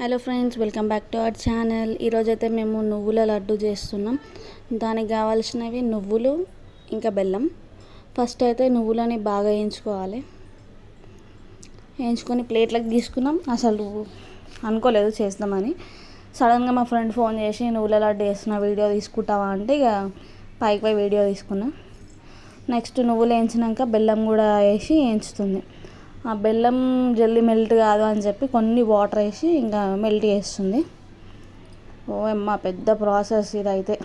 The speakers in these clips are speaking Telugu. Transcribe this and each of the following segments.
Hello friends, welcome back to our channel. ఈరోజైతే మేము నువ్వుల లడ్డు చేస్తున్నాం. దానికి కావాల్సినవి నువ్వులు ఇంకా బెల్లం. ఫస్ట్ అయితే నువ్వులని బాగా వేయించుకోవాలి. వేయించుకొని ప్లేట్లకు తీసుకున్నాం. అసలు అనుకోలేదు చేద్దామని. సడన్గా మా ఫ్రెండ్ ఫోన్ చేసి నువ్వుల లడ్డు వేస్తున్న వీడియో తీసుకుంటావా అంటే ఇక పైకి వీడియో తీసుకున్నా. నెక్స్ట్ నువ్వులు వేయించినాక బెల్లం కూడా వేసి వేయించుతుంది. ఆ బెల్లం జల్దీ మెల్ట్ కాదు అని చెప్పి కొన్ని వాటర్ వేసి ఇంకా మెల్ట్ చేస్తుంది. ఓ అమ్మ, పెద్ద ప్రాసెస్ ఇదైతే.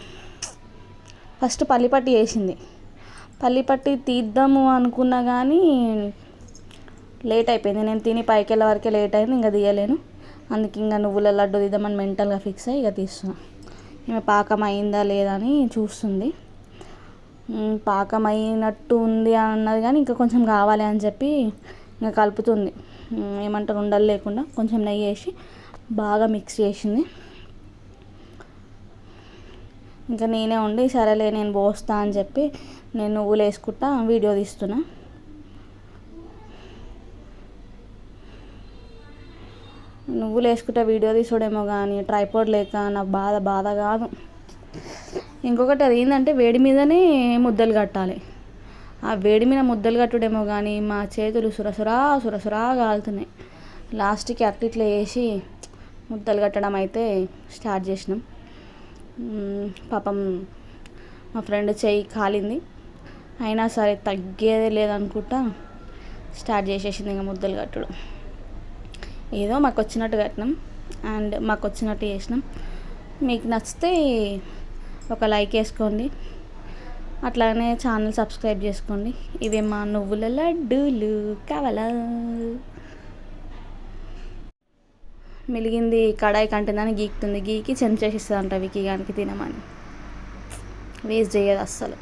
ఫస్ట్ పల్లిపట్టి వేసింది. పల్లిపట్టి తీద్దాము అనుకున్నా కానీ లేట్ అయిపోయింది. నేను తిని పైకి వెళ్ళే వరకే లేట్ అయింది, ఇంకా తీయలేను. అందుకే ఇంకా నువ్వుల లడ్డు తీద్దామని మెంటల్గా ఫిక్స్ అయ్యి ఇక తీస్తున్నా. ఈమె పాకం అయిందా లేదా అని చూస్తుంది. పాకం అయినట్టు ఉంది అన్నది కానీ ఇంకా కొంచెం కావాలి అని చెప్పి ఇంకా కలుపుతుంది. ఏమంటారు, ఉండలు లేకుండా కొంచెం నెయ్యి వేసి బాగా మిక్స్ చేసింది. ఇంకా నేనే ఉండి సరేలే నేను పోస్తా అని చెప్పి నేను నువ్వులు వేసుకుంటా వీడియో తీస్తున్నా. నువ్వులు వేసుకుంటా వీడియో తీసుడేమో కానీ ట్రైపాడ్ లేక నాకు బాధ కాదు. ఇంకొకటి అది ఏంటంటే వేడి మీదనే ముద్దలు కట్టాలి. ఆ వేడి మీద ముద్దలు కట్టుడేమో కానీ మా చేతులు సురసురా కాలుతున్నాయి. లాస్ట్కి అట్టిట్లా వేసి ముద్దలు కట్టడం అయితే స్టార్ట్ చేసినాం. పాపం మా ఫ్రెండ్ చెయ్యి కాలింది, అయినా సరే తగ్గేదే లేదనుకుంటా స్టార్ట్ చేసేసింది ఇంకా ముద్దలు కట్టడం. ఏదో మాకు వచ్చినట్టు కట్టినాం అండ్ మాకు వచ్చినట్టు చేసినాం. మీకు నచ్చితే ఒక లైక్ వేసుకోండి, అట్లానే ఛానల్ సబ్స్క్రైబ్ చేసుకోండి. ఇవే మా నువ్వుల లడ్డూలు కావాలా. మెలిగింది కడాయి కంటుందని గీకుతుంది. గీకి చెంచేసిస్తుంది అంట వికీ గానికి తినమని. వేస్ట్ చేయదు అస్సలు.